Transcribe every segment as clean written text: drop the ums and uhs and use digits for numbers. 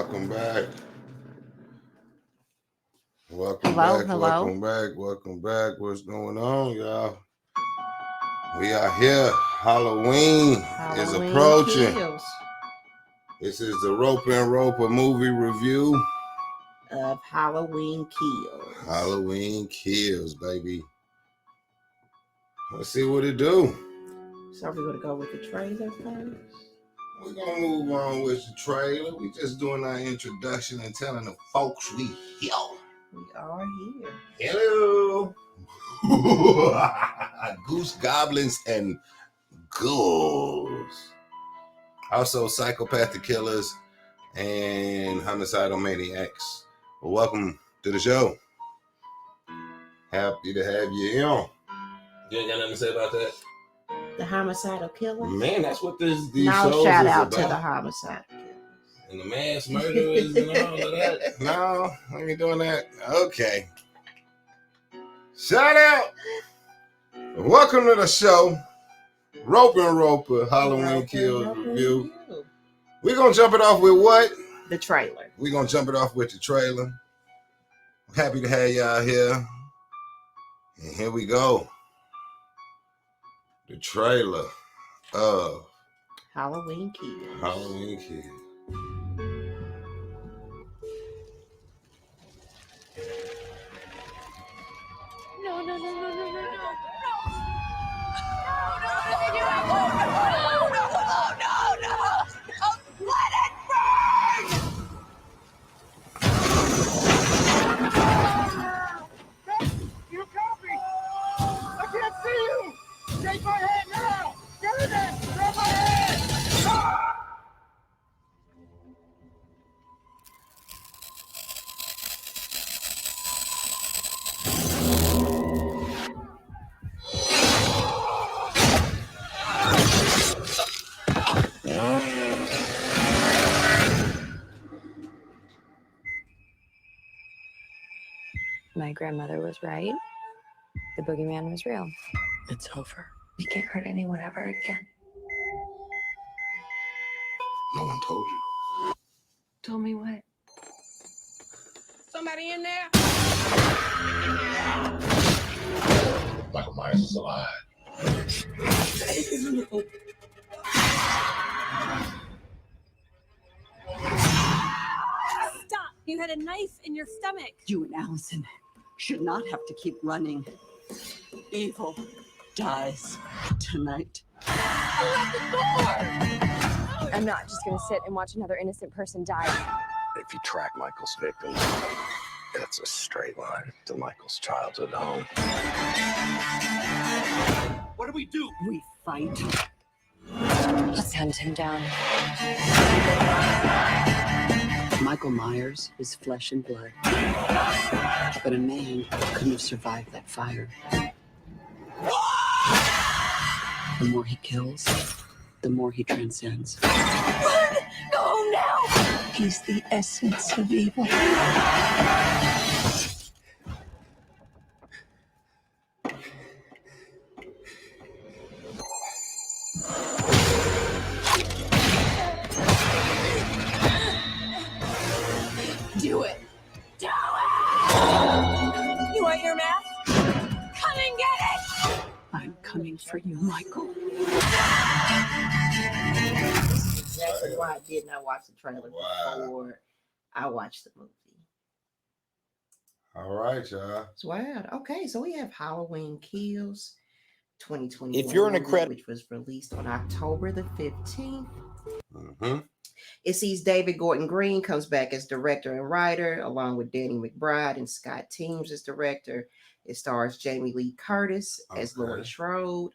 Welcome back. Hello. Welcome back. What's going on, y'all? We are here. Halloween is approaching. Kills This is the Roper and Roper movie review of Halloween Kills. Halloween Kills, baby. Let's see what it do. So we're gonna go with the trailer first. We're gonna move on with the trailer. We just doing our introduction and telling the folks we here. We are here. Hello. Goose, goblins, and ghouls. Also, psychopathic killers and homicidal maniacs. Well, welcome to the show. Happy to have you on. You ain't got nothing to say about that? The homicidal killers? Man, that's what these no, shows shout is out about. To the homicidal killers. And the mass murderers and all of that. No, I ain't doing that. Okay. Shout out. Welcome to the show. Roper and Roper Halloween Kills review. We're going to jump it off with what? The trailer. We're going to jump it off with the trailer. I'm happy to have y'all here. And here we go. The trailer of Halloween Kills. Halloween Kills. No. No. Let it burn! You copy! I can't see you! Take my hand now! Get in there! Grab my hand! My grandmother was right. The boogeyman was real. It's over. You can't hurt anyone ever again. No one told you. Told me what? Somebody in there? Michael Myers is alive. Stop! You had a knife in your stomach. You and Allison should not have to keep running. Evil dies tonight. I'm not just gonna sit and watch another innocent person die. If you track Michael's victims, that's a straight line to Michael's childhood home. What do? We fight. Let's hunt him down. Michael Myers is flesh and blood. But a man couldn't have survived that fire. The more he kills, the more he transcends. Run! Go now! He's the essence of evil. Do it! Do it! You want your mask? Come and get it! I'm coming for you, Michael. This is exactly why I did not watch the trailer before I watched the movie. All right, y'all. It's wild. Okay, so we have Halloween Kills 2021. If you're an accredited, which was released on October the 15th. Mm-hmm. It sees David Gordon Green comes back as director and writer, along with Danny McBride and Scott Teems as director. It stars Jamie Lee Curtis as Laurie Strode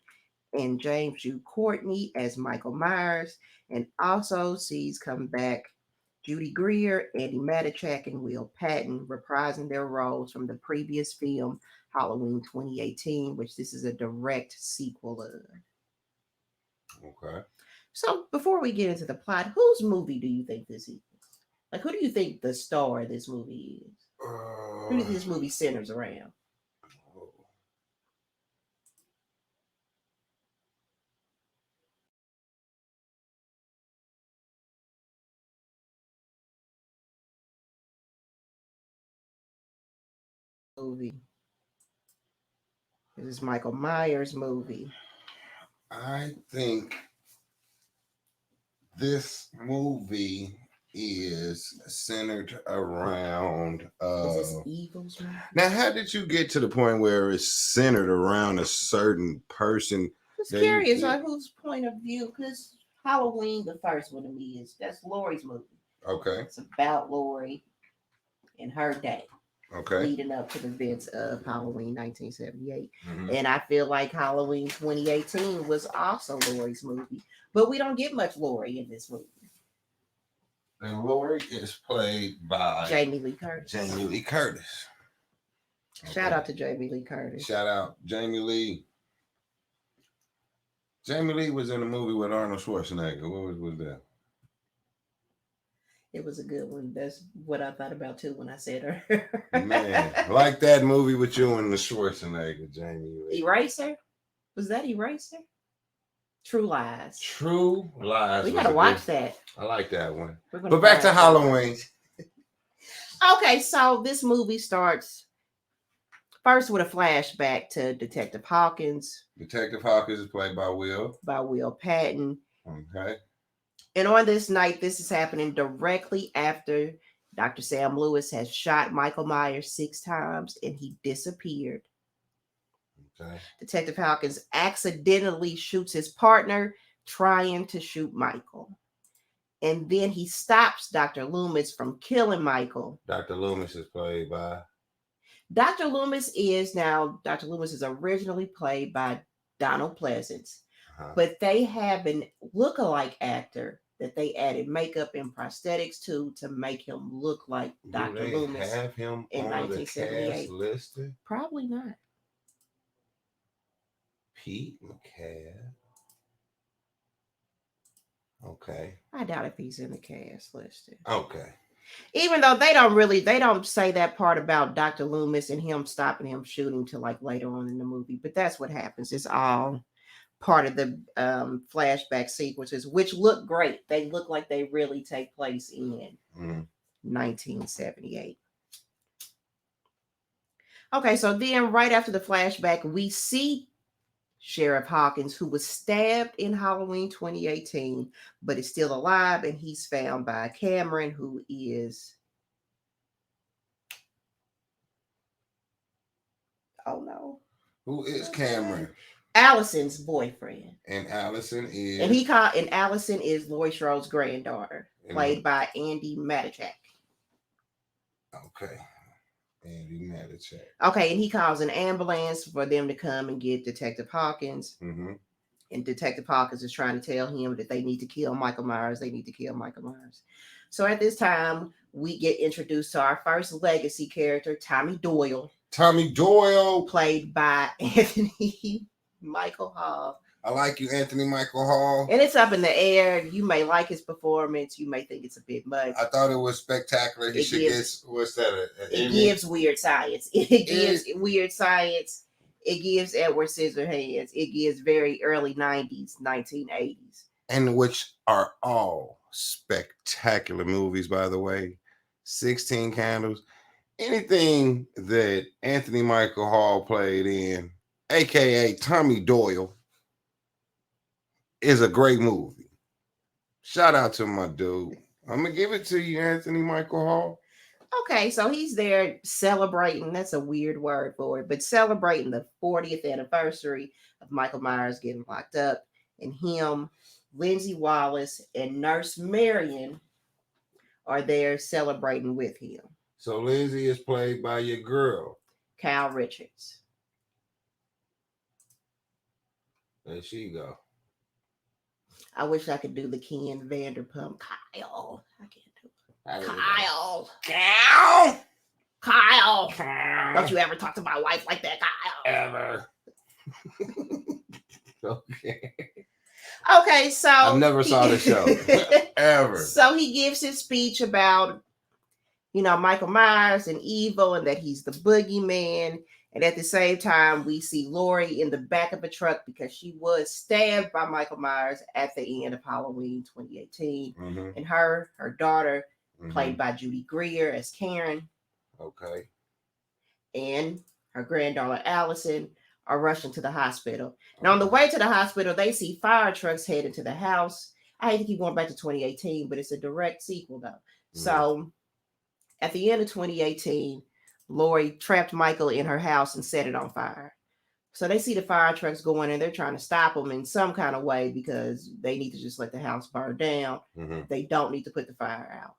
and James Jude Courtney as Michael Myers, and also sees come back Judy Greer, Andy Matichak, and Will Patton reprising their roles from the previous film Halloween 2018, which this is a direct sequel of. Okay. So before we get into the plot, whose movie do you think this is? Like, who do you think the star of this movie is? Who do you think this movie centers around? movie? This is Michael Myers' movie. I think this movie is centered around. Is this Evil's movie? Now, how did you get to the point where it's centered around a certain person? Just curious on whose point of view, because Halloween, the first one to me, that's Laurie's movie. Okay. It's about Laurie and her day. Okay. Leading up to the events of Halloween 1978. Mm-hmm. And I feel like Halloween 2018 was also Laurie's movie. But we don't get much Laurie in this movie. And Laurie is played by Jamie Lee Curtis. Jamie Lee Curtis. Okay. Shout out to Jamie Lee Curtis. Shout out Jamie Lee. Jamie Lee was in a movie with Arnold Schwarzenegger. What was that? It was a good one. That's what I thought about too when I said her. Man, I like that movie with you and the Schwarzenegger, Jamie Lee. Eraser? Was that Eraser? True Lies. True Lies. We gotta watch that. I like that one. But back to Halloween. Okay, so this movie starts first with a flashback to Detective Hawkins. Detective Hawkins is played by Will. By Will Patton. Okay. And on this night, this is happening directly after Dr. Sam Lewis has shot Michael Myers 6 times and he disappeared. Okay. Detective Hawkins accidentally shoots his partner trying to shoot Michael. And then he stops Dr. Loomis from killing Michael. Dr. Loomis is played by? Dr. Loomis is originally played by Donald Pleasance. But they have a look-alike actor that they added makeup and prosthetics to make him look like Dr. Loomis. Do they have him in on 1978? the cast listed? Probably not. Pete McCabe. Okay. I doubt if he's in the cast listed. Okay. Even though they don't say that part about Dr. Loomis and him stopping him shooting till like later on in the movie. But that's what happens. It's all part of the flashback sequences, which look great. They look like they really take place in 1978. Okay, so then right after the flashback, we see Sheriff Hawkins, who was stabbed in Halloween 2018, but is still alive, and he's found by Cameron, who is... Oh, no. Who is Cameron? Allison's boyfriend. And Allison is... And Allison is Laurie Schrode's granddaughter, played by Andy Matichak. Okay. Andy Matichak. Okay, and he calls an ambulance for them to come and get Detective Hawkins. Mm-hmm. And Detective Hawkins is trying to tell him that they need to kill Michael Myers. So at this time, we get introduced to our first legacy character, Tommy Doyle. Played by Anthony Michael Hall. I like you, Anthony Michael Hall. And it's up in the air. You may like his performance. You may think it's a bit much. I thought it was spectacular. He should get, what's that? It gives weird science. It gives weird science. It gives Edward Scissorhands. It gives very early 90s, 1980s. And which are all spectacular movies, by the way. 16 Candles. Anything that Anthony Michael Hall played in, a.k.a. Tommy Doyle, is a great movie. Shout out to my dude. I'm going to give it to you, Anthony Michael Hall. Okay, so he's there celebrating, that's a weird word for it, but celebrating the 40th anniversary of Michael Myers getting locked up. And him, Lindsay Wallace, and Nurse Marion are there celebrating with him. So Lindsay is played by your girl, Kyle Richards. There she go. I wish I could do the Ken Vanderpump. Kyle. I can't do it. Kyle. Don't you ever talk to my wife like that, Kyle. Ever. Okay. Okay, so I never saw the show. Ever. So he gives his speech about, Michael Myers and evil and that he's the boogeyman. And at the same time, we see Laurie in the back of a truck because she was stabbed by Michael Myers at the end of Halloween 2018. Mm-hmm. And her daughter, played by Judy Greer as Karen. Okay. and her granddaughter Allison are rushing to the hospital. Now, on the way to the hospital, they see fire trucks heading to the house. I hate to keep going back to 2018, but it's a direct sequel, though. So, at the end of 2018, Laurie trapped Michael in her house and set it on fire. So they see the fire trucks going and they're trying to stop them in some kind of way because they need to just let the house burn down. They don't need to put the fire out.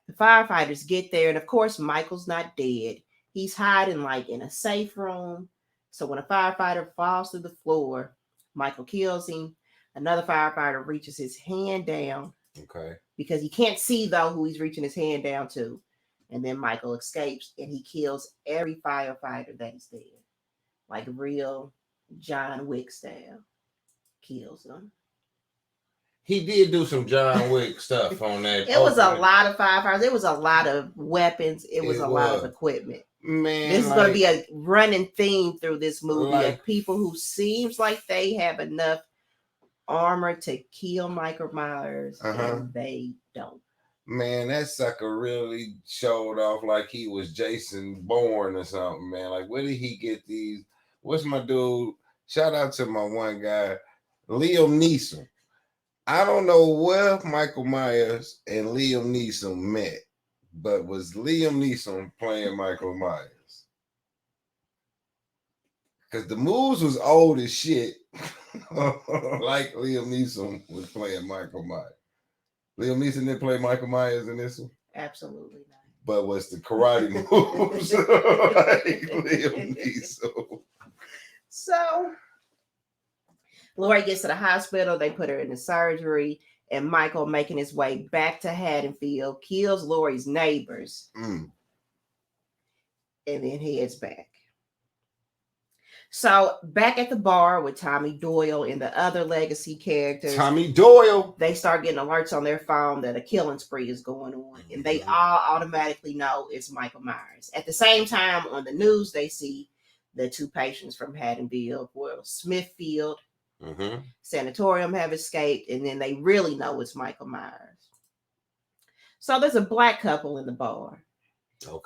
The firefighters get there, and of course, Michael's not dead. He's hiding like in a safe room. So when a firefighter falls through the floor, Michael kills him. Another firefighter reaches his hand down. Okay. Because he can't see, though, who he's reaching his hand down to. And then Michael escapes, and he kills every firefighter that is there. Like real John Wick style. Kills them. He did do some John Wick stuff on that. It was a lot of firefighters. It was a lot of weapons. It was a lot of equipment. Man, this is going to be a running theme through this movie of people who seems like they have enough armor to kill Michael Myers, and they don't. Man, that sucker really showed off like he was Jason Bourne or something, man. Like, where did he get these? What's my dude? Shout out to my one guy, Liam Neeson. I don't know where Michael Myers and Liam Neeson met, but was Liam Neeson playing Michael Myers? Because the moves was old as shit. Like Liam Neeson was playing Michael Myers. Liam Neeson didn't play Michael Myers in this one? Absolutely not. But what's the karate moves like Liam Neeson? So Laurie gets to the hospital. They put her in the surgery. And Michael, making his way back to Haddonfield, kills Laurie's neighbors. And then heads back. So back at the bar with Tommy Doyle and the other legacy characters. Tommy Doyle. They start getting alerts on their phone that a killing spree is going on. And they all automatically know it's Michael Myers. At the same time, on the news, they see the two patients from Haddonfield, Smithfield Sanatorium have escaped. And then they really know it's Michael Myers. So there's a black couple in the bar.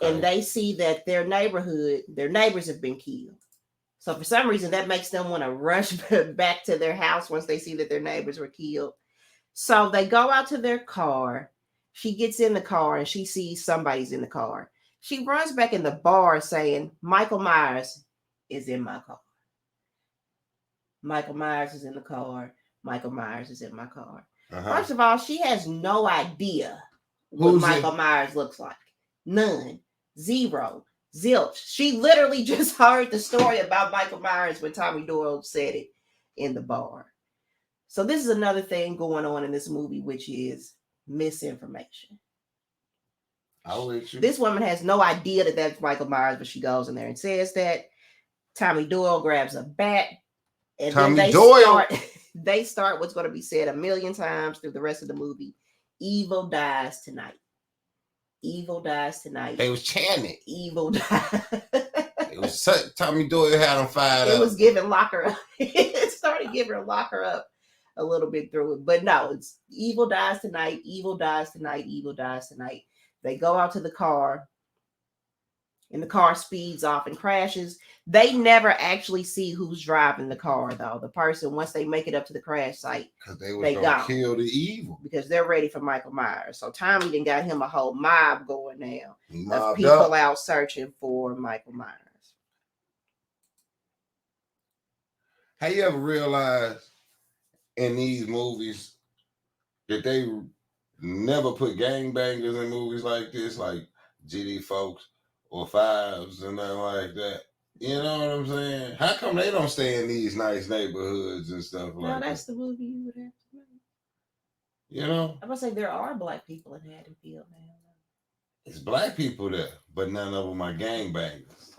And they see that their neighbors have been killed. So for some reason, that makes them want to rush back to their house once they see that their neighbors were killed. So they go out to their car. She gets in the car and she sees somebody's in the car. She runs back in the bar saying, Michael Myers is in my car. Michael Myers is in the car. Michael Myers is in my car. First of all, she has no idea what Michael Myers looks like. None. Zero. Zilch. She literally just heard the story about Michael Myers when Tommy Doyle said it in the bar. So this is another thing going on in this movie, which is misinformation. This woman has no idea that that's Michael Myers, but she goes in there and says that. Tommy Doyle grabs a bat, and then they start what's going to be said a million times through the rest of the movie. Evil dies tonight. Evil dies tonight. They was chanting. Evil dies. It was Tommy Doyle had them fired up. It was giving locker up. It started giving her locker up a little bit through it. But no, it's evil dies tonight. Evil dies tonight. Evil dies tonight. They go out to the car. And the car speeds off and crashes. They never actually see who's driving the car, though. The person, once they make it up to the crash site, because they were going to kill the evil. Because they're ready for Michael Myers. So Tommy then got him a whole mob going now of people out searching for Michael Myers. Have you ever realized in these movies that they never put gangbangers in movies like this, like GD Folks or Fives and nothing like that? You know what I'm saying? How come they don't stay in these nice neighborhoods and stuff like that? No, that's the movie you would have to make. You know? I'm going to say there are black people in Haddonfield now. It's black people there, but none of them are gangbangers.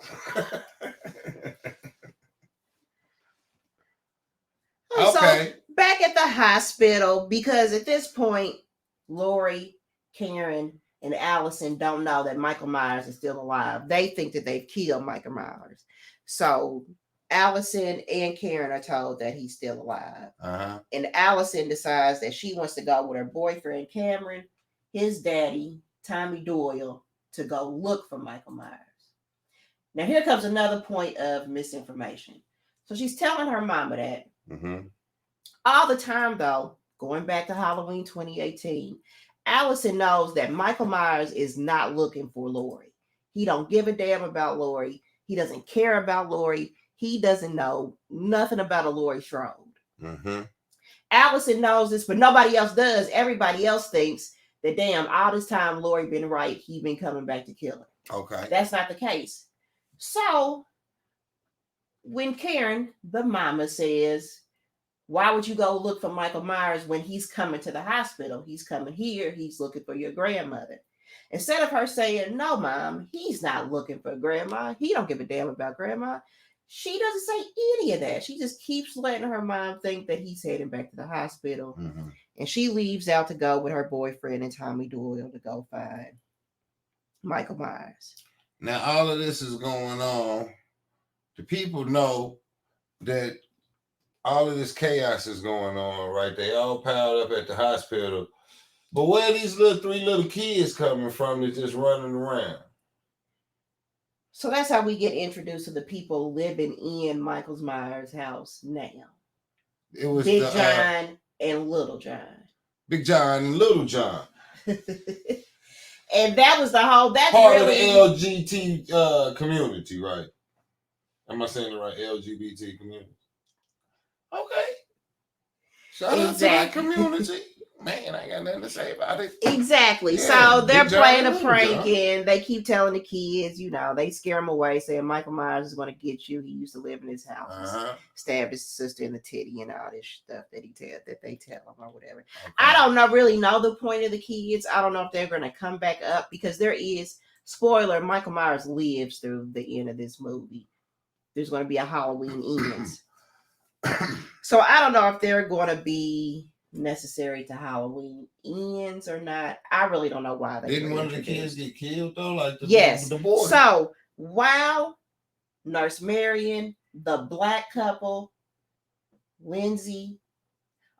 Okay. So back at the hospital, because at this point, Laurie, Karen, and Allison don't know that Michael Myers is still alive. They think that they've killed Michael Myers. So Allison and Karen are told that he's still alive. And Allison decides that she wants to go with her boyfriend, Cameron, his daddy, Tommy Doyle, to go look for Michael Myers. Now here comes another point of misinformation. So she's telling her mama that. Mm-hmm. All the time, though, going back to Halloween 2018, Allison knows that Michael Myers is not looking for Laurie. He don't give a damn about Laurie. He doesn't care about Laurie. He doesn't know nothing about a Laurie Strode. Mm-hmm. Allison knows this, but nobody else does. Everybody else thinks that, damn, all this time Laurie been right. He been coming back to kill her. Okay. That's not the case. So when Karen, the mama, says, why would you go look for Michael Myers when he's coming to the hospital? He's coming here. He's looking for your grandmother. Instead of her saying, no, Mom, he's not looking for grandma. He don't give a damn about grandma. She doesn't say any of that. She just keeps letting her mom think that he's heading back to the hospital. Mm-hmm. And she leaves out to go with her boyfriend and Tommy Doyle to go find Michael Myers. Now, all of this is going on. The people know that all of this chaos is going on, right? They all piled up at the hospital. But where are these three little kids coming from that's just running around? So that's how we get introduced to the people living in Michael Myers' house now. It was Big John and Little John. Big John and Little John. And that was the whole, that's part really of the LGBT community, right? Am I saying the right? LGBT community. Okay. Shout out to that community. Man, I ain't got nothing to say about it. Exactly. Yeah, so they're Big John playing and a Little prank John. and they keep telling the kids, you know, they scare them away, saying Michael Myers is going to get you. He used to live in his house. Uh-huh. Stabbed his sister in the titty and all this stuff that they tell him or whatever. Okay. I don't really know the point of the kids. I don't know if they're going to come back up because there is, spoiler, Michael Myers lives through the end of this movie. There's going to be a Halloween ends. So I don't know if they're going to be necessary to Halloween ends or not. I really don't know why they didn't one of the kids get killed though, like yes. The boy. So while Nurse Marion, the black couple, Lindsay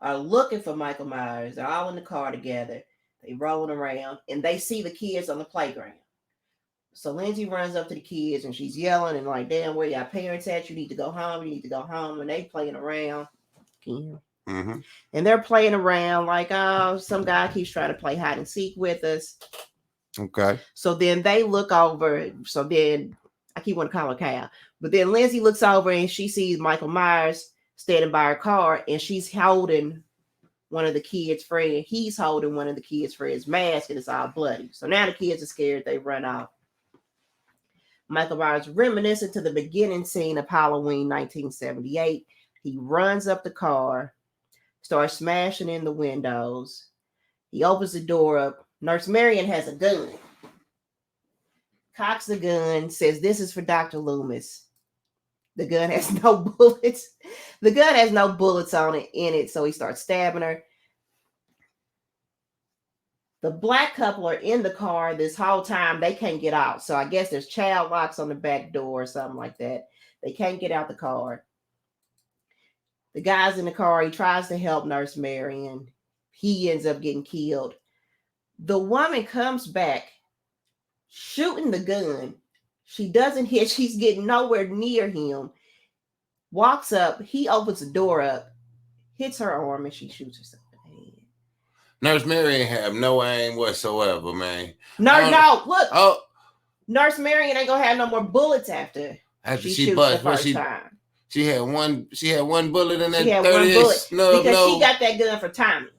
are looking for Michael Myers, they're all in the car together. They rolling around and they see the kids on the playground. So Lindsay runs up to the kids and she's yelling and like, damn, where your parents at? You need to go home. You need to go home. And they playing around. Mm-hmm. And they're playing around like, oh, some guy keeps trying to play hide and seek with us. Okay. So then they look over. So then I keep wanting to call her Cal. But then Lindsay looks over and she sees Michael Myers standing by her car and she's holding one of the kids' friends. He's holding one of the kids' friends' mask and it's all bloody. So now the kids are scared. They run off. Michael Myers reminiscent to the beginning scene of Halloween 1978. He runs up the car, starts smashing in the windows. He opens the door up. Nurse Marion has a gun. Cocks the gun, says this is for Dr. Loomis. The gun has no bullets. The gun has no bullets on it in it, so he starts stabbing her. The black couple are in the car this whole time. They can't get out. So I guess there's child locks on the back door or something like that. They can't get out the car. The guy's in the car. He tries to help Nurse Marion. He ends up getting killed. The woman comes back shooting the gun. She doesn't hit. She's getting nowhere near him. Walks up. He opens the door up, hits her arm, and she shoots herself. Nurse Marion have no aim whatsoever, man. No, look. Oh, Nurse Marion ain't gonna have no more bullets after she shoots the first time. She had one bullet in that 30 bullet because she got that gun for Tommy.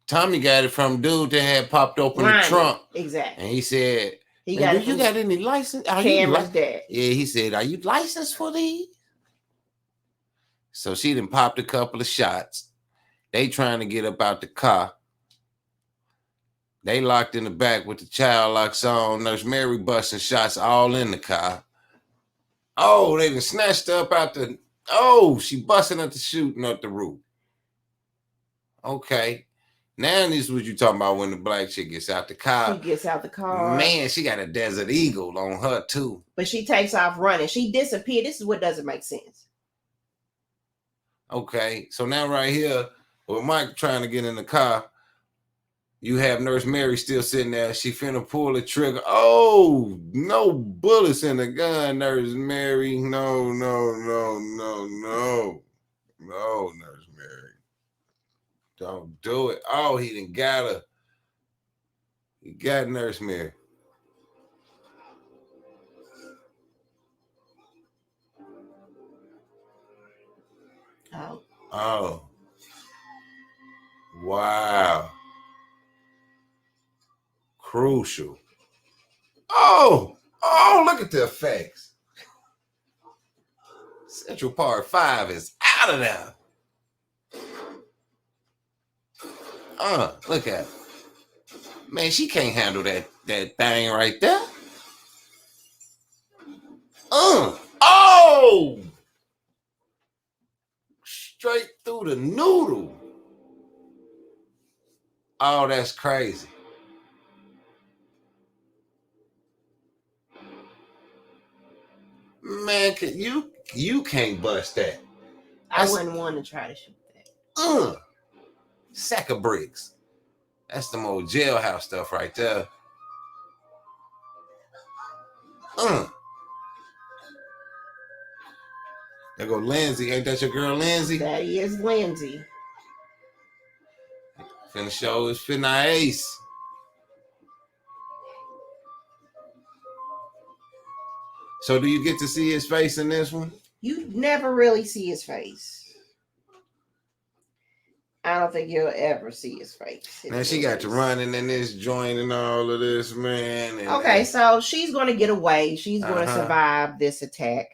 Tommy got it from dude that had popped open the trunk. Exactly. And he said, you got any license? Cameron's dad. Yeah, he said, are you licensed for these? So she done popped a couple of shots. They trying to get up out the car. They locked in the back with the child locks on. Nurse Mary busting shots all in the car. Oh, they done snatched her up out the... Oh, she busting up the shooting up the roof. Okay. Now this is what you talking about when the black chick gets out the car. She gets out the car. Man, she got a Desert Eagle on her too. But she takes off running. She disappeared. This is what doesn't make sense. Okay. So now right here, with Mike trying to get in the car, You have Nurse Mary still sitting there. She finna pull the trigger. Oh, no bullets in the gun, Nurse Mary. No, no, no, no, no. No, Nurse Mary. Don't do it. Oh, he didn't got her. He got Nurse Mary. Oh. Oh. Wow. Crucial. Oh, look at the effects. Central Park 5 is out of there. Look at it. Man, she can't handle that thing right there. Oh! Straight through the noodle. Oh, that's crazy. Man, you can't bust that. I wouldn't want to try to shoot that. Sack of bricks. That's the old jailhouse stuff right there. There go Lindsay. Ain't that your girl, Lindsay? That is Lindsay. Finna show his finna ace. So do you get to see his face in this one? You never really see his face. I don't think you'll ever see his face. Now she got to running in this joint and all of this, man. Okay, so she's going to get away. She's going to survive this attack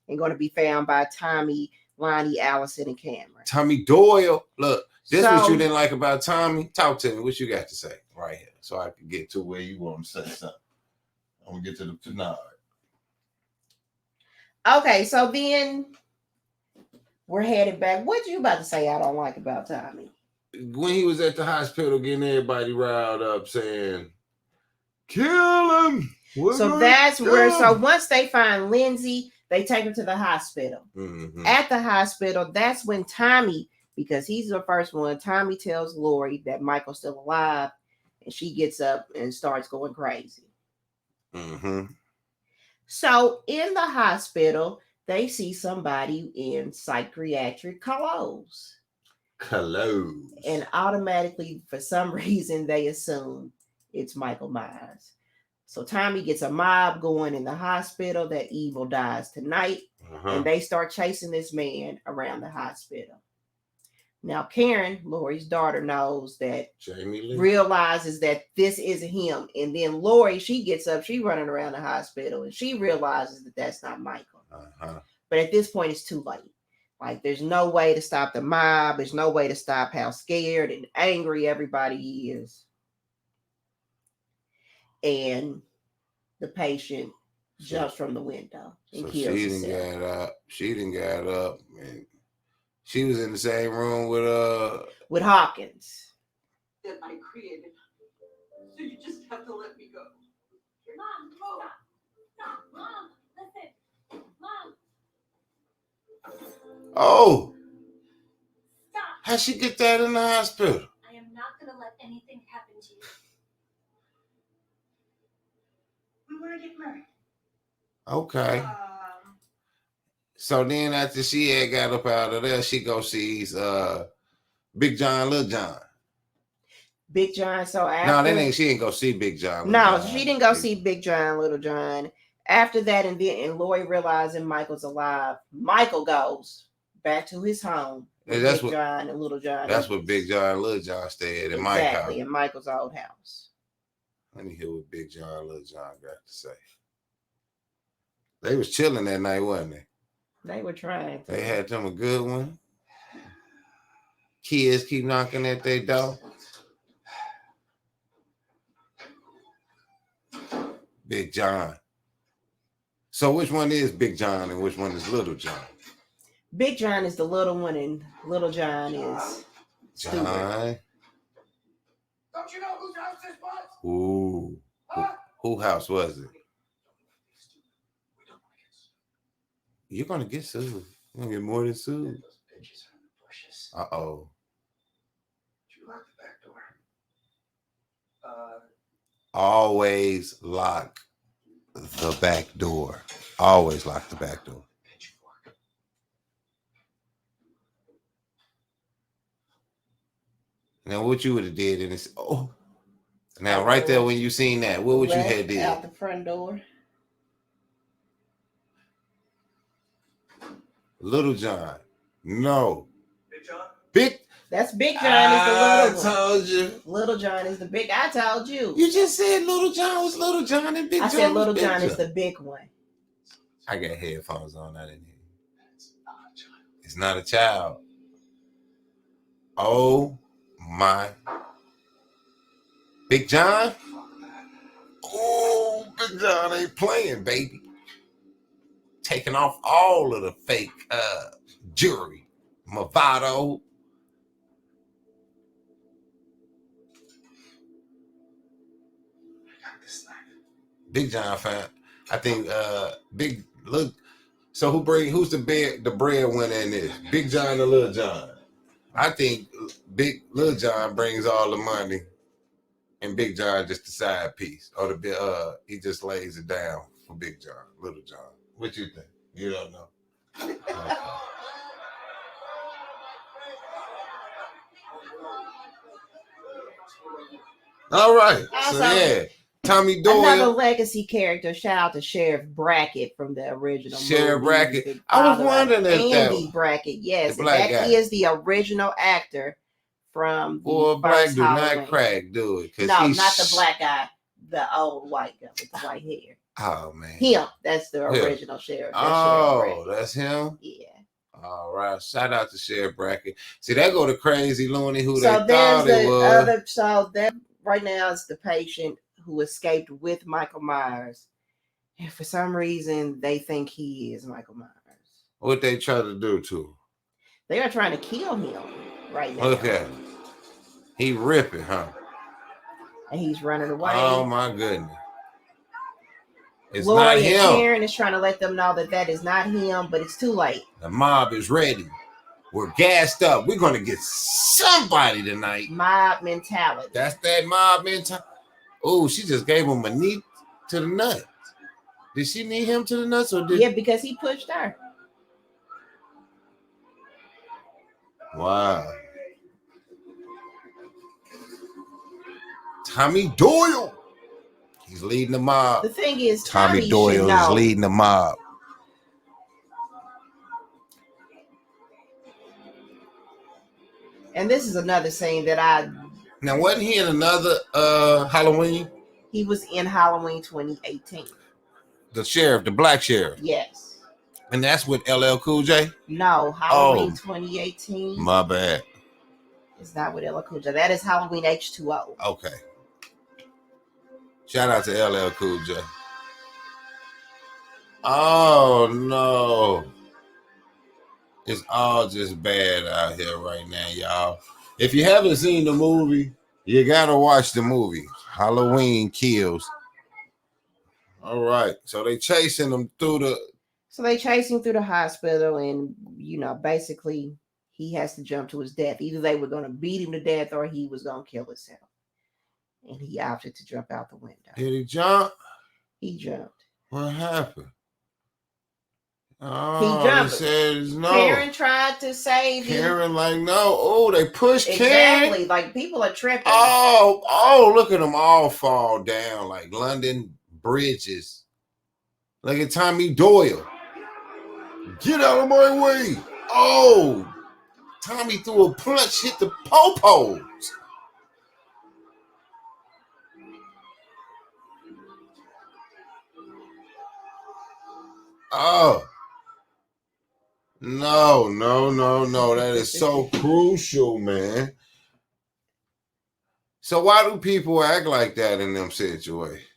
and going to be found by Tommy, Lonnie, Allison, and Cameron. Tommy Doyle. Look, this is what you didn't like about Tommy. Talk to me. What you got to say right here so I can get to where you want to say something. I'm going to get to the finale. Okay, so then we're headed back. What you about to say I don't like about Tommy? When he was at the hospital getting everybody riled up saying, kill him. So that's where, so once they find Lindsay, they take her to the hospital. Mm-hmm. At the hospital, that's when Tommy, because he's the first one, Tommy tells Laurie that Michael's still alive, and she gets up and starts going crazy. Mm-hmm. So in the hospital, they see somebody in psychiatric clothes. And automatically, for some reason, they assume it's Michael Myers. So Tommy gets a mob going in the hospital that evil dies tonight. And they start chasing this man around the hospital. Now, Karen, Laurie's daughter, knows that, realizes that this isn't him. And then Laurie, she gets up, she running around the hospital, and she realizes that that's not Michael. But at this point, it's too late. Like, there's no way to stop the mob. There's no way to stop how scared and angry everybody is. And the patient jumps from the window and kills herself. She didn't get up. And she was in the same room with Hawkins. That I created. So you just have to let me go. Mom, stop. Mom, listen. Mom. Oh. Stop. How'd she get that in the hospital? I am not going to let anything happen to you. We want to get married. Okay. So then after she had got up out of there, she go sees Big John, Little John. Big John. So after she didn't go see Big John. She didn't go see Big John, Little John. After that, and Laurie realizing Michael's alive, Michael goes back to his home. Big John and Little John. That's what Big John and Little John stayed at Mike's house. Exactly, in Michael's old house. Let me hear what Big John and Little John got to say. They was chilling that night, wasn't they? They were trying to. They had them a good one. Kids keep knocking at their door. Big John. So which one is Big John and which one is Little John? Big John is the little one and Little John is John. Don't you know whose house this was? Ooh. Who house was it? You're gonna get sued. You're gonna get more than sued. Uh-oh. Did you lock the back door? always lock the back door. Always lock the back door. Now, what you would have did in this? Oh, now right there when you seen that, what would you Left have did? out the front door. Little John. No. Big John? Big. That's Big John is the little one. I told you. Little John is the big. I told you. You just said Little John was Little John and Big I John said was Little Big John John. is the big one. I got headphones on. I didn't hear you. It's not a child. Oh my. Big John? Oh, Big John ain't playing, baby. Taking off all of the fake jewelry. Movado. Big John fan. I think Big look. So who's the breadwinner in this? Big John or Little John? I think Little John brings all the money, and Big John just the side piece, or he just lays it down for Big John, Little John. What you think? You don't know. Okay. All right. Also, so yeah, Tommy another Doyle. legacy character. Shout out to Sheriff Brackett from the original Sheriff movie. Brackett. The I was father of wondering if that Andy Brackett. Yes, the black that guy. is the original actor from the Boy, black first do Halloween. not crack, do it. No, not the black guy. The old white guy with the white hair. Oh man. Him. That's the Him. original sheriff. That's Oh, Sheriff Brackett. that's him? Yeah. All right. Shout out to Sheriff Brackett. See, that go to Crazy Looney who So they there's thought it the was. other. So that right now is the patient who escaped with Michael Myers, and for some reason they think he is Michael Myers. What they try to do to him? They are trying to kill him right now. Okay. He ripping, huh? And he's running away. Oh my goodness. It's Laurie not and him. Karen is trying to let them know that is not him, but it's too late. The mob is ready. We're gassed up. We're gonna get somebody tonight. Mob mentality. That's that mob mentality. Oh, she just gave him a knee to the nuts. Did she knee him to the nuts or did? Yeah, because he pushed her. Wow. Tommy Doyle. He's leading the mob. The thing is, Tommy Doyle is leading the mob. And this is another scene that I. Now, wasn't he in another Halloween? He was in Halloween 2018. The sheriff, the black sheriff. Yes. And that's with LL Cool J? No, Halloween 2018. My bad. It's not with LL Cool J. That is Halloween H2O. Okay. Shout out to LL Cool J. Oh, no. It's all just bad out here right now, y'all. If you haven't seen the movie, you got to watch the movie. Halloween Kills. All right. So they chasing them through the... So they chase him through the hospital and, basically he has to jump to his death. Either they were going to beat him to death or he was going to kill himself. And he opted to jump out the window. Did he jump? He jumped. What happened? Oh, He jumped. He says no. Karen tried to save him. Karen like, no. Oh, they pushed exactly. Karen. Like people are tripping. Oh, look at them all fall down like London bridges. Look at Tommy Doyle. Get out of my way. Oh, Tommy threw a punch, hit the popos. Oh. No. That is so crucial, man. So why do people act like that in them situations?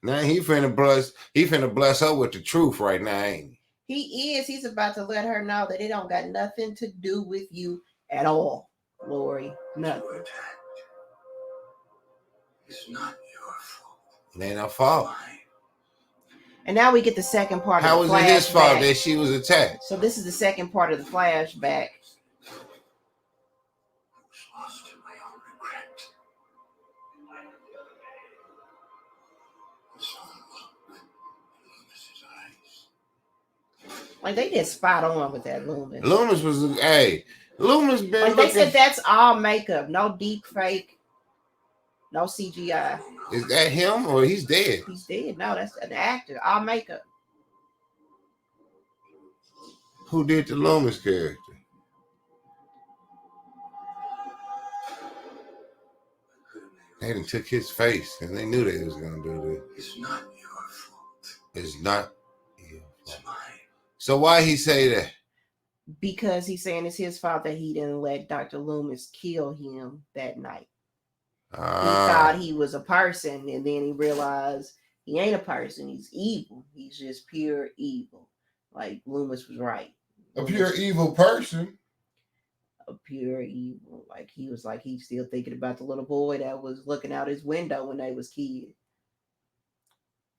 Now he finna bless her with the truth right now, ain't he? He is. He's about to let her know that it don't got nothing to do with you at all, Laurie. Nothing. It's not your fault. It ain't her fault. And now we get the second part How of the was flashback. it his fault that she was attacked? So this is the second part of the flashback. I was lost in my own regret. Like they did spot on with that Loomis. Loomis was Loomis been Like they looking. said, that's all makeup, no deep fake, no CGI. Is that him or he's dead? He's dead. No, that's an actor. All makeup. Who did the Loomis character? They done took his face and they knew they was gonna do this. It's not your fault. It's not your It's fault. mine. So why he say that? Because he's saying it's his fault that he didn't let Dr. Loomis kill him that night. He thought he was a person, and then he realized he ain't a person. He's evil. He's just pure evil. Like Loomis was right. A pure evil person. A pure evil. Like he was like he's still thinking about the little boy that was looking out his window when they was kids.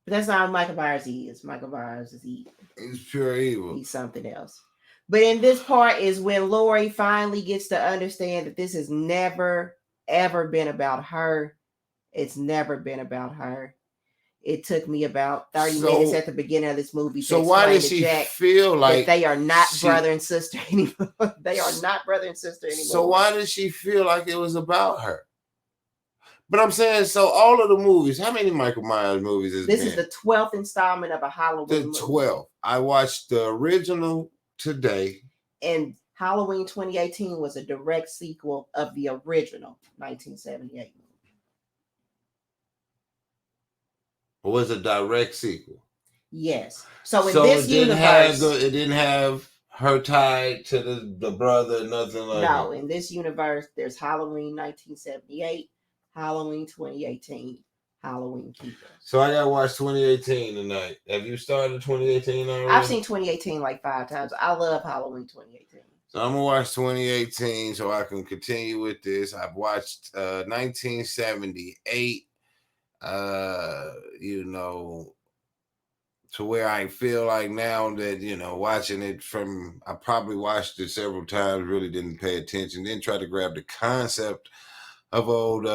But that's not what Michael Myers is. Michael Myers is evil. He's pure evil. He's something else. But in this part is when Laurie finally gets to understand that this has never, ever been about her. It's never been about her. It took me about 30 minutes at the beginning of this movie to So why explain does to she Jack feel like that they are not brother and sister anymore? They are not brother and sister anymore. So why did she feel like it was about her? But I'm saying, so all of the movies, how many Michael Myers movies is this? Is the 12th installment of a Halloween the 12th. movie. I watched the original today. And Halloween 2018 was a direct sequel of the original 1978 movie. It was a direct sequel. Yes. So in this universe, it didn't have her tied to the brother, nothing like that. No, in this universe, there's Halloween 1978, Halloween 2018, Halloween Kills. So I gotta watch 2018 tonight. Have you started 2018 already? I've seen 2018 like 5 times. I love Halloween 2018. So I'm gonna watch 2018 so I can continue with this. I've watched 1978. To where I feel like now that, watching it from, I probably watched it several times, really didn't pay attention, then try to grab the concept of old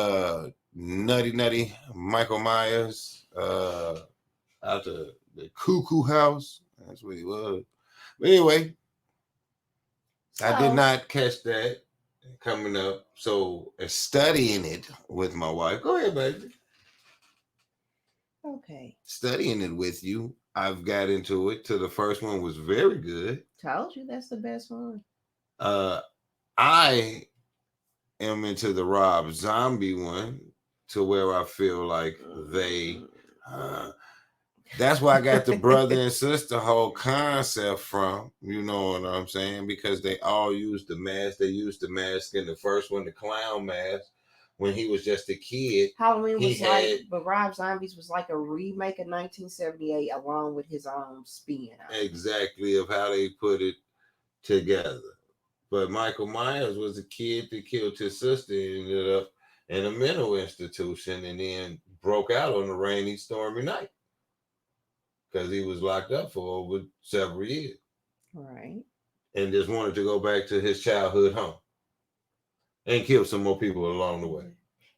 nutty Michael Myers out the cuckoo house. That's what he was. But anyway, I did not catch that coming up. So studying it with my wife. Go ahead, baby. Okay. Studying it with you, I've got into it. The first one was very good. Told you that's the best one. I am into the Rob Zombie one to where I feel like they that's where I got the brother and sister whole concept from, you know what I'm saying? Because they all used the mask. They used the mask in the first one, the clown mask, when he was just a kid. Halloween was but Rob Zombies was like a remake of 1978 along with his own spin. Exactly, of how they put it together. But Michael Myers was a kid that killed his sister and ended up in a mental institution and then broke out on a rainy, stormy night because he was locked up for over several years. Right. And just wanted to go back to his childhood home and kill some more people along the way.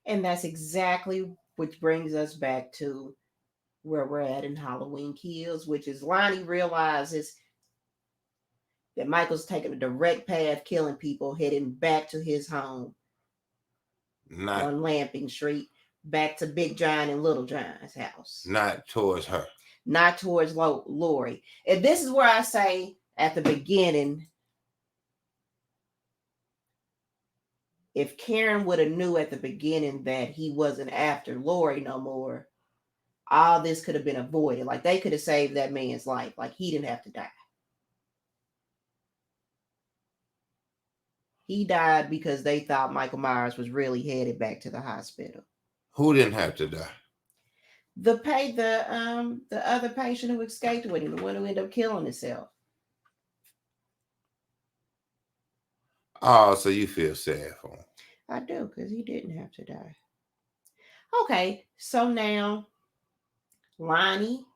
And that's exactly which brings us back to where we're at in Halloween Kills, which is Lonnie realizes that Michael's taking a direct path, killing people, heading back to his home on Lamping Street, back to Big John and Little John's house. Not towards her. Not towards Laurie. And this is where I say at the beginning, if Karen would have knew at the beginning that he wasn't after Laurie no more, all this could have been avoided. Like they could have saved that man's life. Like he didn't have to die. He died because they thought Michael Myers was really headed back to the hospital. Who didn't have to die? The other patient who escaped with him, the one who ended up killing himself. Oh, so you feel sad for him? I do, because he didn't have to die. Okay, so now Lonnie,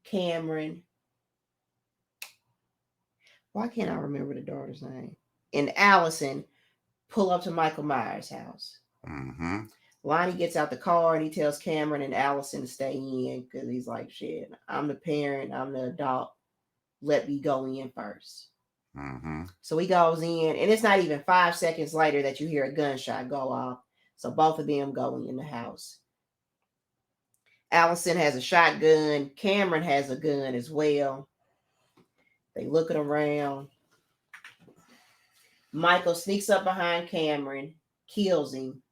Cameron, why can't I remember the daughter's name? And Allison pull up to Michael Myers' house. Mm-hmm. Lonnie gets out the car and he tells Cameron and Allison to stay in because he's like, shit, I'm the parent, I'm the adult. Let me go in first. Mm-hmm. So he goes in, and it's not even 5 seconds later that you hear a gunshot go off. So both of them go in the house. Allison has a shotgun. Cameron has a gun as well. They looking around. Michael sneaks up behind Cameron, kills him.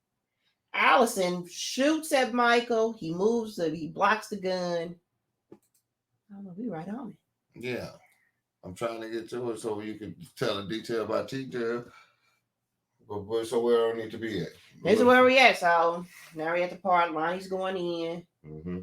Allison shoots at Michael. He moves, he blocks the gun. I don't know, we right on it. Yeah. I'm trying to get to it so you can tell a detail about detail. But so where I need to be at? This is where we at. So now we're at the part. Lonnie's going in. Mm-hmm.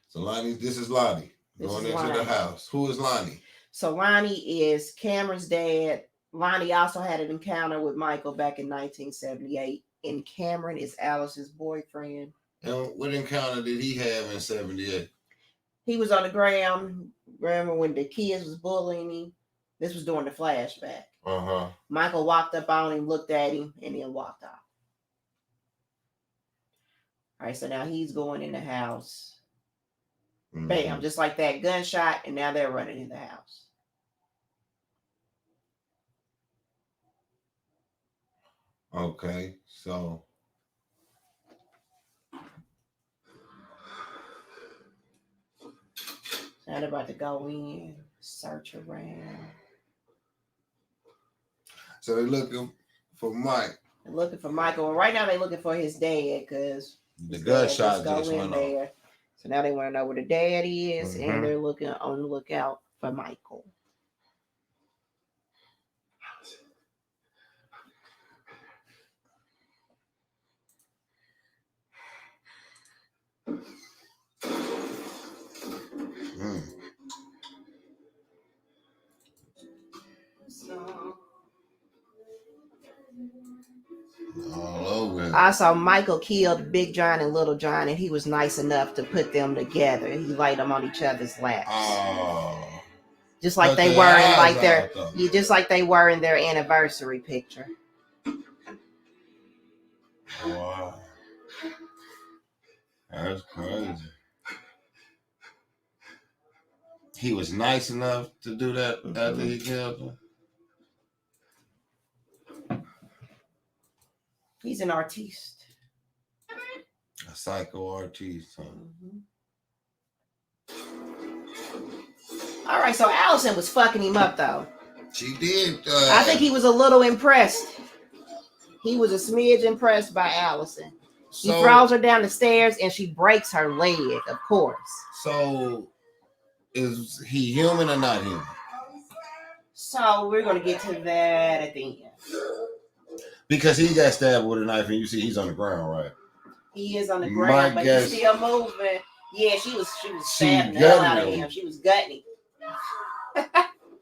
So Lonnie, this is Lonnie going into the house. Who is Lonnie? So Lonnie is Cameron's dad. Lonnie also had an encounter with Michael back in 1978. And Cameron is Alice's boyfriend. And what encounter did he have in 78? He was on the ground. Remember when the kids was bullying him? This was during the flashback. Uh-huh. Michael walked up on him, looked at him, and then walked off. All right, so now he's going in the house. Mm-hmm. Bam, just like that, gunshot, and now they're running in the house. Okay, so now they're about to go in, search around. So they're looking for Mike. They're looking for Michael. Well, right now they're looking for his dad because the gunshot just went off. So now they want to know where the dad is, and they're looking on the lookout for Michael. All over. I saw Michael killed Big John and Little John, and he was nice enough to put them together. He laid them on each other's laps. Oh. Just like they were in like their, just like they were in their anniversary picture. Wow. That's crazy. He was nice enough to do that after he killed him. He's an artiste. A psycho artiste. Huh? All right, so Allison was fucking him up though. She did. I think he was a little impressed. He was a smidge impressed by Allison. He throws her down the stairs and she breaks her leg, of course. So, is he human or not human? So, we're going to get to that at the end. Because he got stabbed with a knife and you see he's on the ground, right? He is on the ground, but he's still moving. Yeah, she was stabbing the hell out of him. She was gutting him.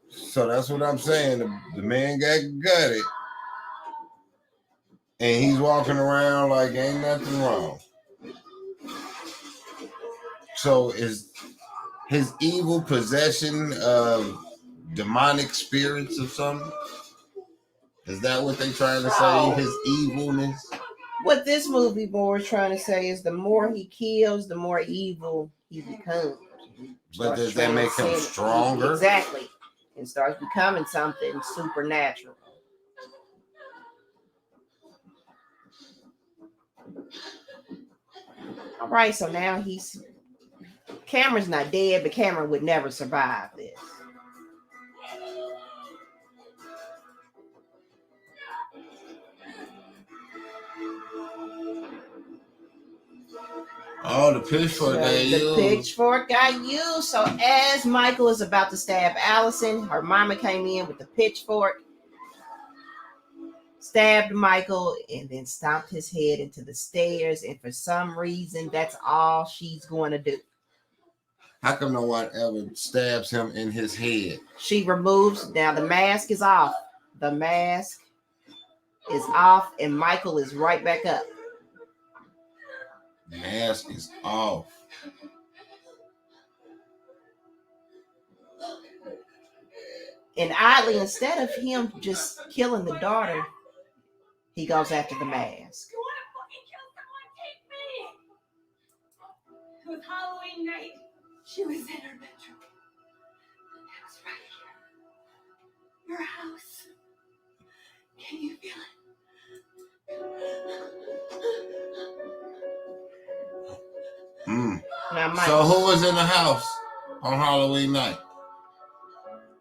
So that's what I'm saying. The man got gutted. And he's walking around like ain't nothing wrong. So is his evil possession of demonic spirits or something? Is that what they trying to say? His evilness? What this movie boy is trying to say is the more he kills, the more evil he becomes. But does that make him stronger? Exactly. And starts becoming something supernatural. All right, so now Cameron's not dead, but Cameron would never survive this. Oh, the pitchfork got used. The pitchfork got used. So as Michael is about to stab Allison, her mama came in with the pitchfork, stabbed Michael, and then stomped his head into the stairs. And for some reason, that's all she's going to do. How come no one ever stabs him in his head? She removes, now the mask is off. The mask is off, and Michael is right back up. The mask is off. And oddly, instead of him just killing the daughter, he goes after the mask. You want to fucking kill someone? Take me! It was Halloween night. She was in her bedroom. It was right here. Your house. Can you feel it? Now, Mike, So who was in the house on Halloween night?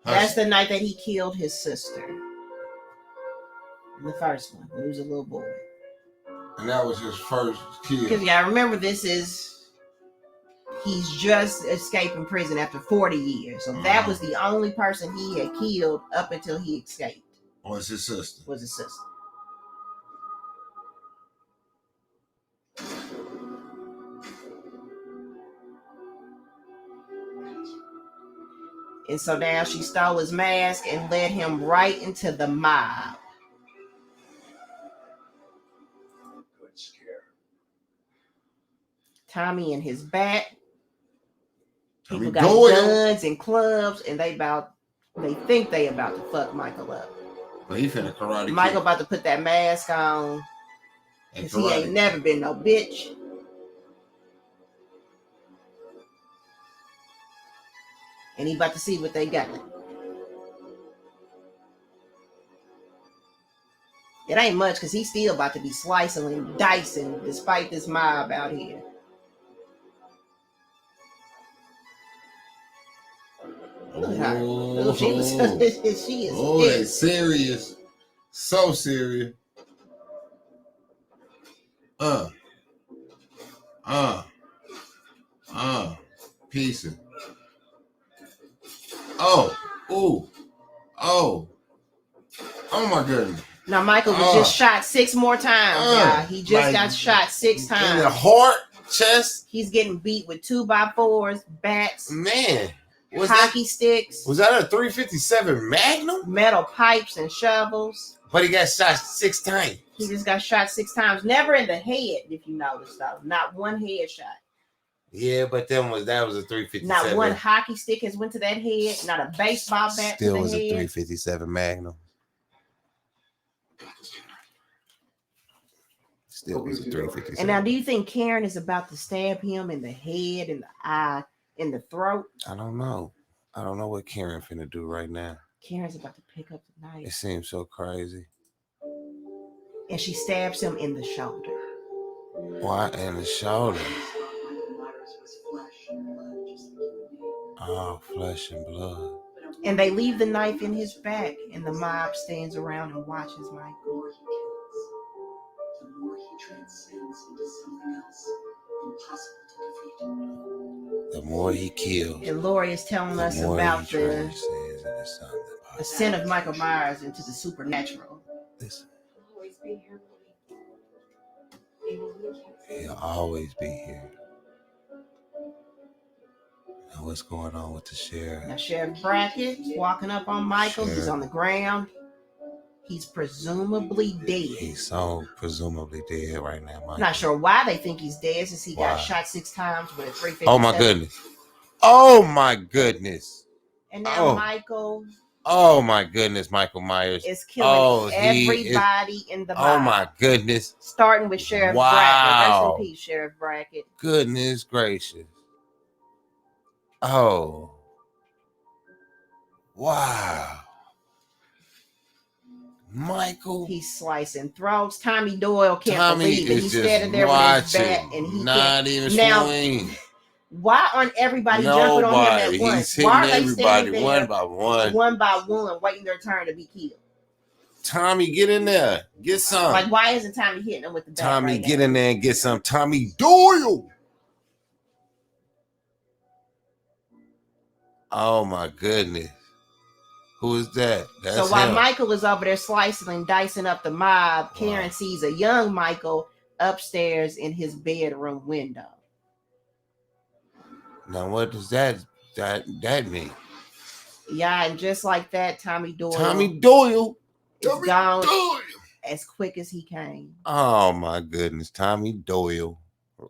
that's the night that he killed his sister. The first one, when he was a little boy. And that was his first kill. Because yeah, I remember he's just escaping prison after 40 years. So that was the only person he had killed up until he escaped. Was his sister. Was his sister. And so now she stole his mask and led him right into the mob. Good scare. Tommy in his back. People Tommy got Doyle. guns and clubs, and they think they about to fuck Michael up. But he finna karate Michael kick. about to put that mask on. And Because he ain't karate. never been no bitch. And he about to see what they got. It ain't much because he's still about to be slicing and dicing despite this mob out here. Look at her. Look, she is Oh, they pissed. serious. So serious. Piecing. Oh, ooh, oh my goodness. Now Michael was just shot 6 more times. Yeah, he just got shot 6 times. In the heart, chest. He's getting beat with 2x4s, bats, Man, hockey sticks. Was that a 357 Magnum? Metal pipes and shovels. But he got shot 6 times. He just got shot 6 times. Never in the head, if you notice, though. Not one headshot. Yeah, but that was a 357. Not one hockey stick has went to that head. Not a baseball bat Still to the was head. a 357 Magnum. Still was a 357. And now, do you think Karen is about to stab him in the head, in the eye, in the throat? I don't know. I don't know what Karen finna do right now. Karen's about to pick up the knife. It seems so crazy. And she stabs him in the shoulder. Why in the shoulder? Oh, flesh and blood. And they leave the knife in his back, and the mob stands around and watches Michael. The more he transcends into something else, impossible to defeat. The more he kills, And Laurie is telling us about the ascent of Michael Myers into the supernatural. Listen, He'll always be here, Louie. Even when he can't see he'll always be here. Now what's going on with the sheriff? Now Sheriff Brackett is walking up on Michael. He's on the ground. He's presumably dead. He's so presumably dead right now, Michael. Not sure why they think he's dead since he got shot 6 times with a 357. Oh my goodness. Oh my goodness. And now Michael. Oh my goodness, Michael Myers is killing everybody in the mob. Oh my goodness. Starting with Sheriff Brackett. Rest in peace, Sheriff Brackett. Goodness gracious. Oh. Wow. Michael. He's slicing throats. Tommy Doyle can't believe it. Is He's just standing there with his bat and he not can't. Even now, swing. Why aren't everybody jumping on him at once? He's why are hitting they everybody standing one by one. One by one, waiting their turn to be killed? Tommy, get in there. Get some. Like, why isn't Tommy hitting him with the bat? Tommy, right get now? in there and get some. Tommy Doyle. Oh my goodness. Who is that? That's so while him. Michael is over there slicing and dicing up the mob, Karen sees a young Michael upstairs in his bedroom window. Now what does that mean? Yeah, and just like that, Tommy Doyle is gone as quick as he came. Oh my goodness, Tommy Doyle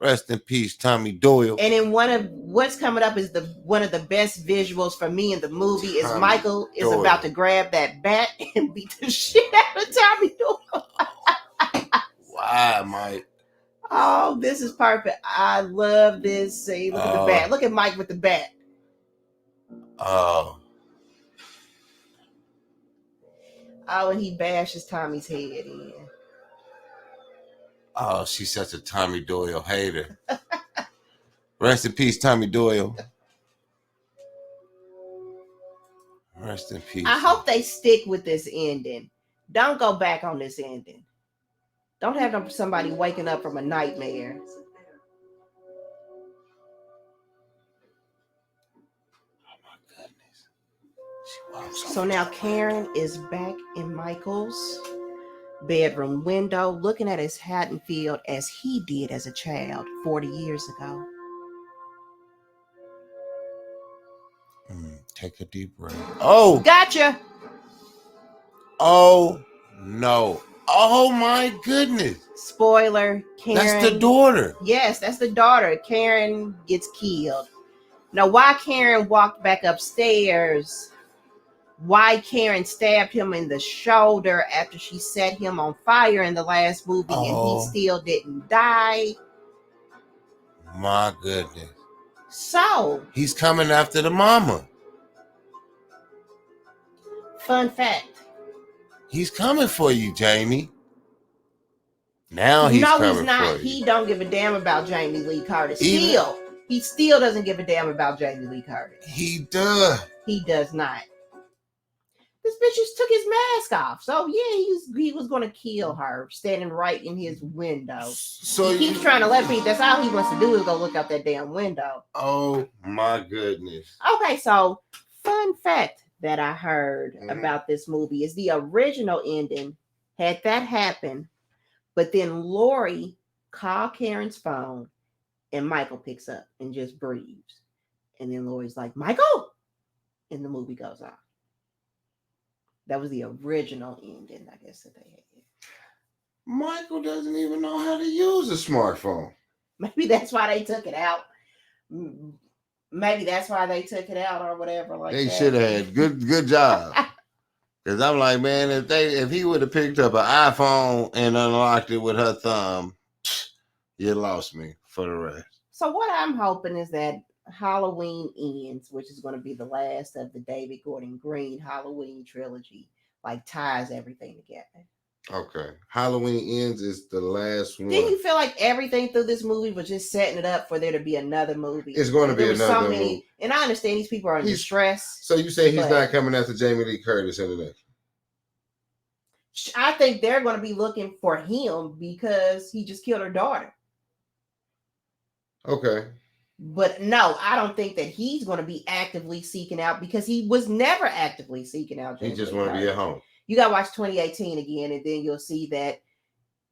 Rest in peace, Tommy Doyle. And then what's coming up is one of the best visuals for me in the movie is Tommy Michael is Doyle. about to grab that bat and beat the shit out of Tommy Doyle. Why, Mike? Oh, this is perfect. I love this scene. Look at the bat. Look at Mike with the bat. Oh. Oh, and he bashes Tommy's head in. Oh, she's such a Tommy Doyle hater. Rest in peace, Tommy Doyle. Rest in peace. I hope they stick with this ending. Don't go back on this ending. Don't have somebody waking up from a nightmare. So now Karen is back in Michael's bedroom window looking at his Haddonfield as he did as a child 40 years ago. Take a deep breath. Oh! Gotcha! Oh, no. Oh, my goodness. Spoiler, Karen. That's the daughter. Yes, that's the daughter. Karen gets killed. Now, why Karen walked back upstairs, why Karen stabbed him in the shoulder after she set him on fire in the last movie and he still didn't die. My goodness. So, he's coming after the mama. Fun fact. He's coming for you, Jamie. Now he's coming he's not. for you. He don't give a damn about Jamie Lee Curtis. He still doesn't give a damn about Jamie Lee Curtis. He does. He does not. This bitch just took his mask off. So yeah, he was going to kill her standing right in his window. So he keeps trying to let me. That's all he wants to do is go look out that damn window. Oh my goodness. Okay, so fun fact that I heard about this movie is the original ending had that happen, but then Laurie called Karen's phone and Michael picks up and just breathes. And then Laurie's like, Michael! And the movie goes on. That was the original ending, I guess, that they had. Michael doesn't even know how to use a smartphone. Maybe that's why they took it out. Maybe that's why they took it out or whatever. Like they should have had good job. Because I'm like, man, if he would have picked up an iPhone and unlocked it with her thumb, you lost me for the rest. So what I'm hoping is that Halloween Ends, which is going to be the last of the David Gordon Green Halloween trilogy, like ties everything together. Okay. Halloween Ends is the last one. Didn't you feel like everything through this movie was just setting it up for there to be another movie? It's going to be another movie. And I understand these people are in distress. So you say he's not coming after Jamie Lee Curtis in the next? I think they're going to be looking for him because he just killed her daughter. Okay. But no, I don't think that he's going to be actively seeking out because he was never actively seeking out. He just want to be at home. You got to watch 2018 again, and then you'll see that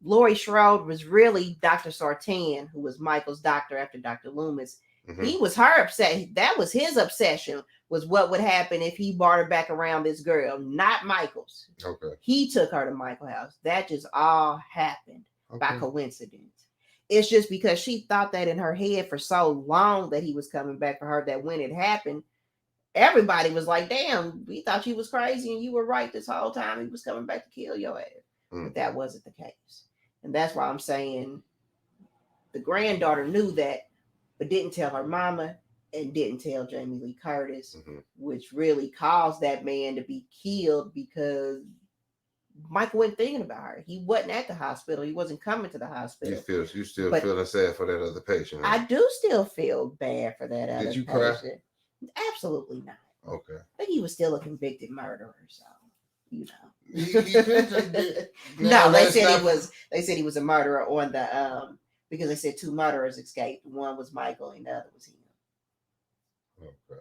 Laurie Strode was really Dr. Sartain, who was Michael's doctor after Dr. Loomis. Mm-hmm. He was her obsession. That was his obsession, was what would happen if he brought her back around this girl, not Michael's. Okay. He took her to Michael's house. That just all happened by coincidence. It's just because she thought that in her head for so long that he was coming back for her that when it happened, everybody was like, damn, we thought you was crazy and you were right this whole time. He was coming back to kill your ass. But that wasn't the case. And that's why I'm saying the granddaughter knew that, but didn't tell her mama and didn't tell Jamie Lee Curtis, which really caused that man to be killed because Michael wasn't thinking about her. He wasn't at the hospital. He wasn't coming to the hospital. You still feeling sad for that other patient? Right? I do still feel bad for that other patient. Did you cry? Absolutely not. Okay. But he was still a convicted murderer, so you know. No, they said he was a murderer on the because they said two murderers escaped. One was Michael and the other was him. Okay.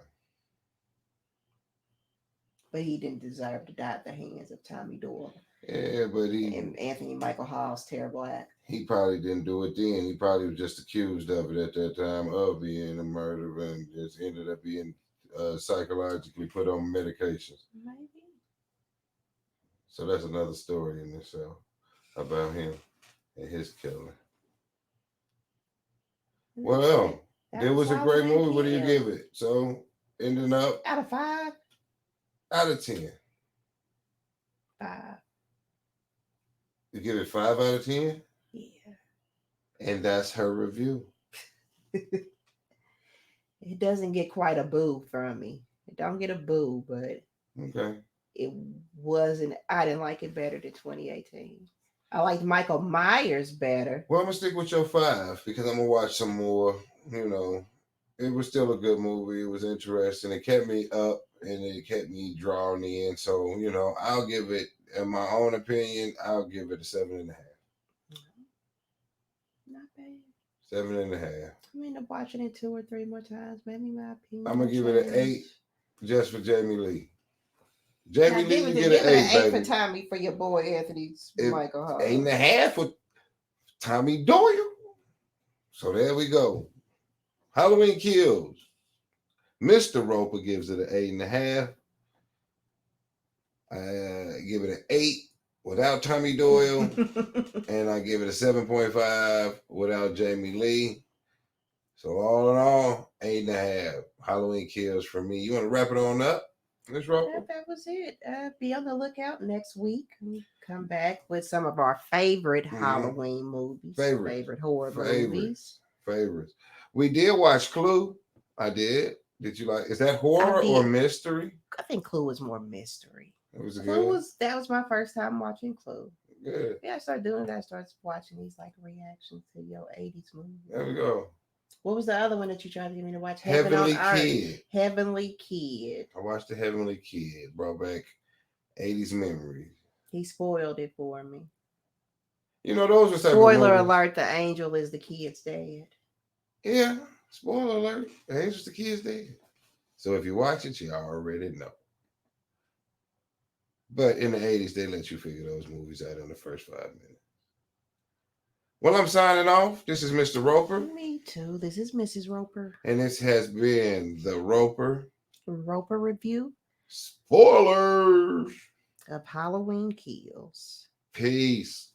But he didn't deserve to die at the hands of Tommy Doyle. Yeah, but and Anthony Michael Hall's terrible act. He probably didn't do it then. He probably was just accused of it at that time of being a murderer and just ended up being psychologically put on medications. Maybe. So that's another story in itself about him and his killing. Well, That it was a great Halloween movie. What do you Kills. give it? So, ending up Out of 5? out of 10. 5. You give it 5 out of 10? Yeah. And that's her review. It doesn't get quite a boo from me. It don't get a boo, but Okay. it wasn't. I didn't like it better than 2018. I liked Michael Myers better. Well, I'm going to stick with your 5 because I'm going to watch some more. You know, it was still a good movie. It was interesting. It kept me up and it kept me drawn in. So, you know, I'll give it, in my own opinion, I'll give it a 7.5. Not bad. 7.5. I mean, I'm watching it 2 or 3 more times. Maybe my opinion. I'm going to give it an 8 just for Jamie Lee. Now, Jamie Lee, you give get it an 8, an 8 baby. for Tommy for your boy Anthony Michael Hall. 8.5 for Tommy Doyle. So there we go. Halloween Kills. Mr. Roper gives it an 8.5. I give it an 8 without Tommy Doyle. And I give it a 7.5 without Jamie Lee. So all in all, 8.5. Halloween Kills for me. You want to wrap it on up, Ms. Roper? That was it. Be on the lookout next week. We come back with some of our favorite Halloween movies. Favorite horror movies. Favorites. We did watch Clue. I did. Did you like? Is that horror or mystery? I think Clue was more mystery. It was Clue good. that was my first time watching Clue. Good. Yeah, I started doing that. I started watching these like reactions to your 80s movies. There we go. What was the other one that you tried to get me to watch? Heavenly Kid. Heavenly Kid. I watched the Heavenly Kid. Brought back 80s memories. He spoiled it for me. You know, those are spoiler alert, the angel is the kid's dad. Yeah, spoiler alert. The angel's the kid's dad. So if you watch it, you already know. But in the 80s, they let you figure those movies out in the first 5 minutes. Well, I'm signing off. This is Mr. Roper. Me too. This is Mrs. Roper. And this has been the Roper review. Spoilers Of Halloween Kills. Peace.